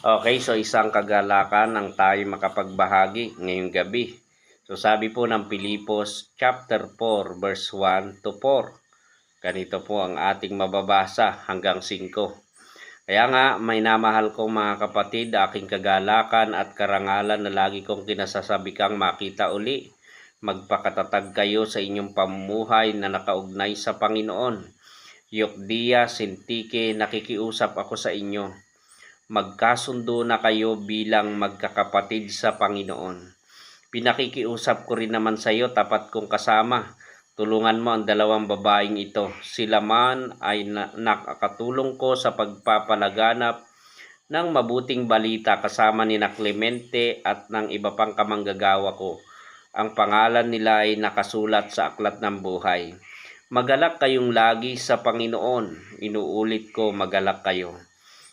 Okay, so isang kagalakan ang tayo makapagbahagi ngayong gabi. So sabi po ng Pilipos chapter 4 verse 1 to 4. Ganito po ang ating mababasa hanggang 5. Kaya nga, may namahal kong mga kapatid, aking kagalakan at karangalan na lagi kong kinasasabikang makita uli. Magpakatatag kayo sa inyong pamumuhay na nakaugnay sa Panginoon. Yokdia, Sintike, nakikiusap ako sa inyo. Magkasundo na kayo bilang magkakapatid sa Panginoon. Pinakikiusap ko rin naman sa iyo, tapat kong kasama. Tulungan mo ang dalawang babaeng ito. Sila man ay nakakatulong ko sa pagpapalaganap ng mabuting balita kasama ni na Clemente at ng iba pang kamanggagawa ko. Ang pangalan nila ay nakasulat sa aklat ng buhay. Magalak kayong lagi sa Panginoon. Inuulit ko, magalak kayo.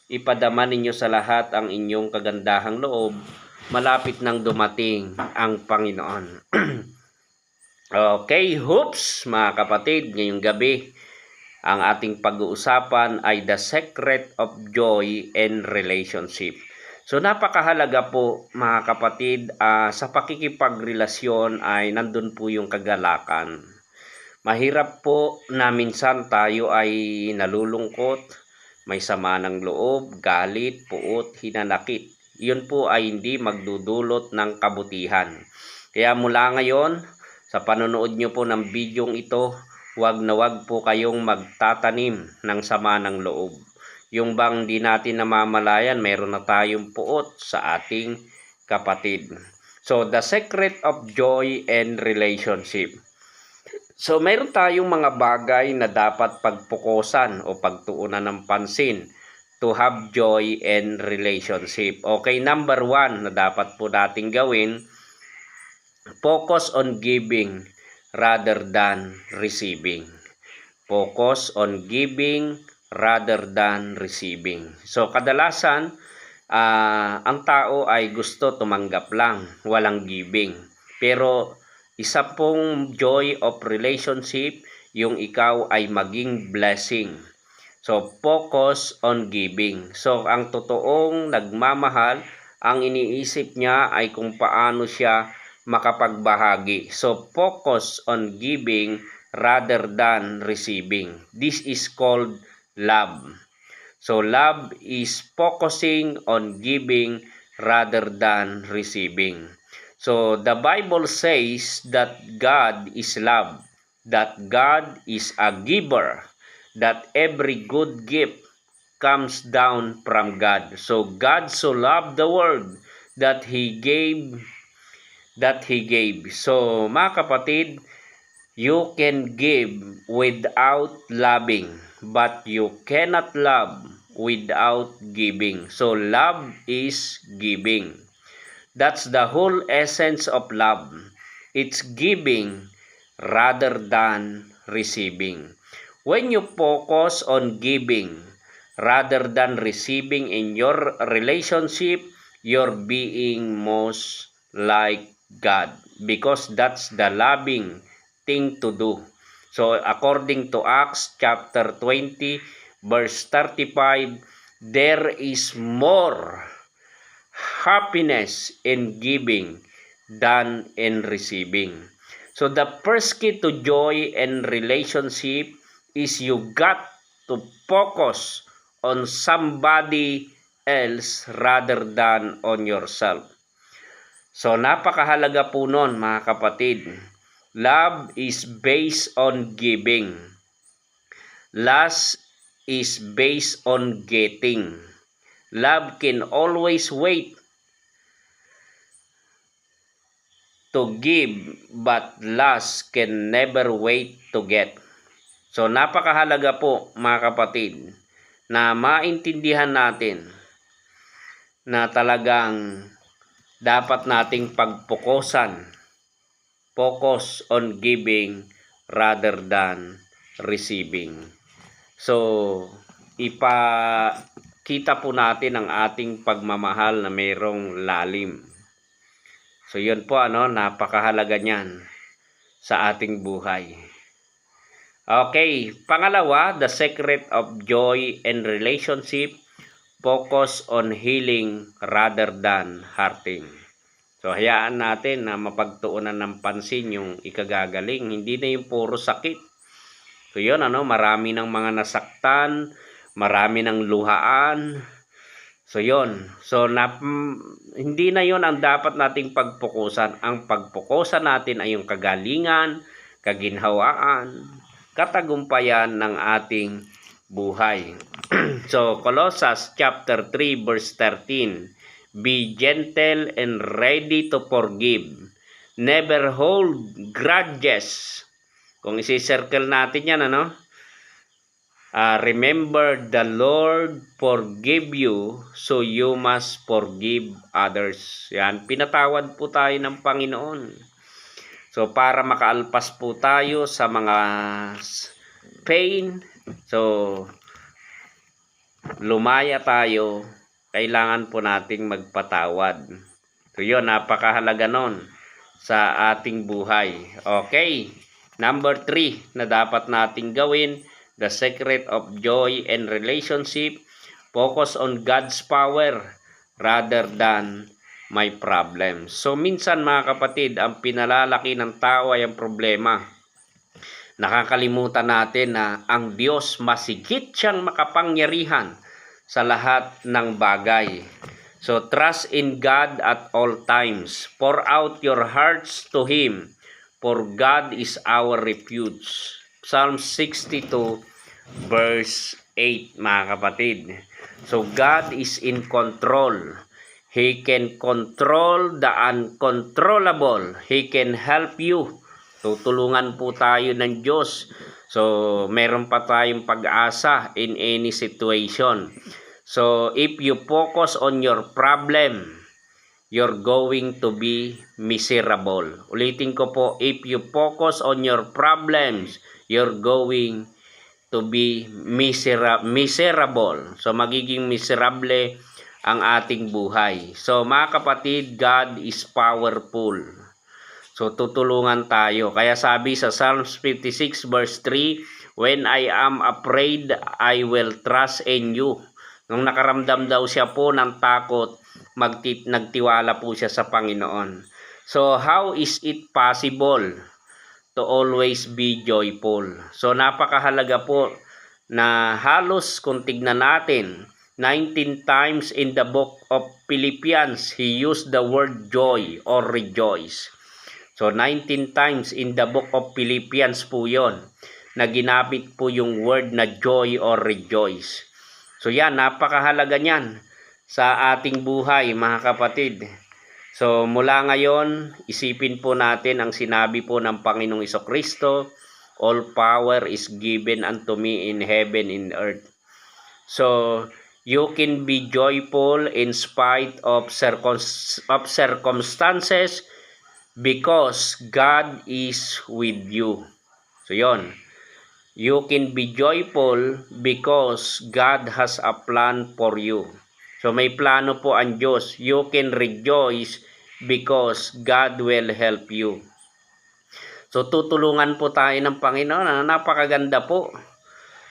Ipadama ninyo sa lahat ang inyong kagandahang loob. Malapit nang dumating ang Panginoon. Okay, hoops mga kapatid, ngayong gabi ang ating pag-uusapan ay the secret of joy and relationship. So napakahalaga po mga kapatid, sa pakikipagrelasyon ay nandun po yung kagalakan. Mahirap po na minsan tayo ay nalulungkot, may sama ng loob, galit, puot, hinanakit. Yun po ay hindi magdudulot ng kabutihan. Kaya mula ngayon, sa panonood nyo po ng bidyong ito, wag na wag po kayong magtatanim ng sama ng loob. Yung bang di natin namamalayan, meron na tayong puot sa ating kapatid. So, the secret of joy and relationship. So, meron tayong mga bagay na dapat pagpukusan o pagtuunan ng pansin to have joy and relationship. Okay, number 1 na dapat po nating gawin, focus on giving rather than receiving. Focus on giving rather than receiving. So, kadalasan, ang tao ay gusto tumanggap lang, walang giving. Pero, isa pong joy of relationship, yung ikaw ay maging blessing. So, focus on giving. So, ang totoong nagmamahal, ang iniisip niya ay kung paano siya makapagbahagi. So, focus on giving rather than receiving. This is called love. So, love is focusing on giving rather than receiving. So, the Bible says that God is love, that God is a giver, that every good gift comes down from God. So, God so loved the world that He gave. So, mga kapatid, you can give without loving, but you cannot love without giving. So, love is giving. That's the whole essence of love. It's giving rather than receiving. When you focus on giving rather than receiving in your relationship, you're being most like God, because that's the loving thing to do. So according to Acts chapter 20 verse 35, there is more happiness in giving than in receiving. So the first key to joy and relationship is you got to focus on somebody else rather than on yourself. So napakahalaga po nun mga kapatid. Love is based on giving. Lust is based on getting. Love can always wait to give, but lust can never wait to get. So napakahalaga po mga kapatid na maintindihan natin na talagang dapat nating pagpukusan, focus on giving rather than receiving. So, ipakita po natin ang ating pagmamahal na mayroong lalim. So, yun po, napakahalaga niyan sa ating buhay. Okay, pangalawa, the secret of joy and relationship, focus on healing rather than hurting. So, hayaan natin na mapagtuunan ng pansin yung ikagagaling. Hindi na yung puro sakit. So, yun, marami ng mga nasaktan, marami ng luhaan. So, yun. So, hindi na yun ang dapat nating pagpukusan. Ang pagpukusan natin ay yung kagalingan, kaginhawaan, katagumpayan ng ating buhay. So, Colossus chapter 3 verse 13. Be gentle and ready to forgive. Never hold grudges. Kung isi-circle natin yan, remember the Lord forgive you, so you must forgive others. Yan, pinatawad po tayo ng Panginoon. So, para makaalpas po tayo sa mga pain, so, lumaya tayo, kailangan po nating magpatawad. So, yun, napakahalaga nun sa ating buhay. Okay, number 3 na dapat nating gawin, the secret of joy and relationship, focus on God's power rather than my problems. So minsan mga kapatid, ang pinalalaki ng tao ay ang problema. Nakakalimutan natin na ang Diyos masigit siyang makapangyarihan sa lahat ng bagay. So trust in God at all times. Pour out your hearts to Him, for God is our refuge. Psalm 62 verse 8 mga kapatid. So God is in control. He can control the uncontrollable. He can help you. Tutulungan po tayo ng Diyos. So meron pa tayong pag-asa in any situation. So if you focus on your problem, you're going to be miserable. Ulitin ko po, if you focus on your problems, you're going to be miserable. So, magiging miserable ang ating buhay. So, mga kapatid, God is powerful. So, tutulungan tayo. Kaya sabi sa Psalms 56 verse 3, when I am afraid, I will trust in you. Nung nakaramdam daw siya po ng takot, nagtiwala po siya sa Panginoon. So, how is it possible to always be joyful? So, napakahalaga po na halos kung tignan natin, 19 times in the book of Philippians, he used the word joy or rejoice. So, 19 times in the book of Philippians po yon na ginamit po yung word na joy or rejoice. So, yan, napakahalaga niyan sa ating buhay, mga kapatid. So, mula ngayon, isipin po natin ang sinabi po ng Panginoong Jesucristo, all power is given unto me in heaven and earth. So, you can be joyful in spite of circumstances because God is with you. So, yon. You can be joyful because God has a plan for you. So may plano po ang Diyos. You can rejoice because God will help you. So tutulungan po tayo ng Panginoon. Napakaganda po.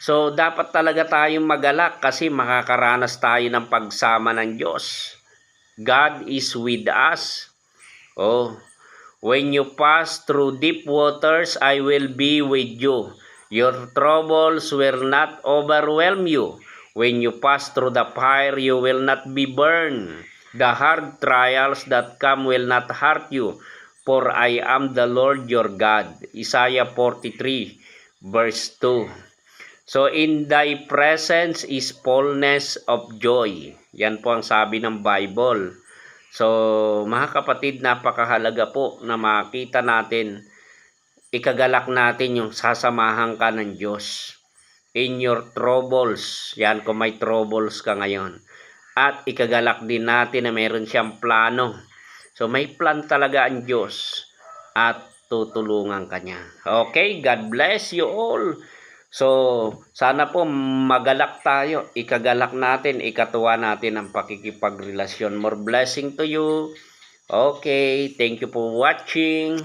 So dapat talaga tayong magalak kasi makakaranas tayo ng pagsama ng Diyos. God is with us. Oh, when you pass through deep waters, I will be with you. Your troubles will not overwhelm you. When you pass through the fire, you will not be burned. The hard trials that come will not hurt you, for I am the Lord your God. Isaiah 43 verse 2. So, in thy presence is fullness of joy. Yan po ang sabi ng Bible. So, mga kapatid, napakahalaga po na makita natin, ikagalak natin yung sasamahan ka ng Diyos in your troubles. Yan, kung may troubles ka ngayon. At ikagalak din natin na meron siyang plano. So, may plan talaga ang Diyos at tutulungan ka niya. Okay, God bless you all. So, sana po magalak tayo. Ikagalak natin, ikatuwa natin ang pakikipagrelasyon. More blessing to you. Okay, thank you for watching.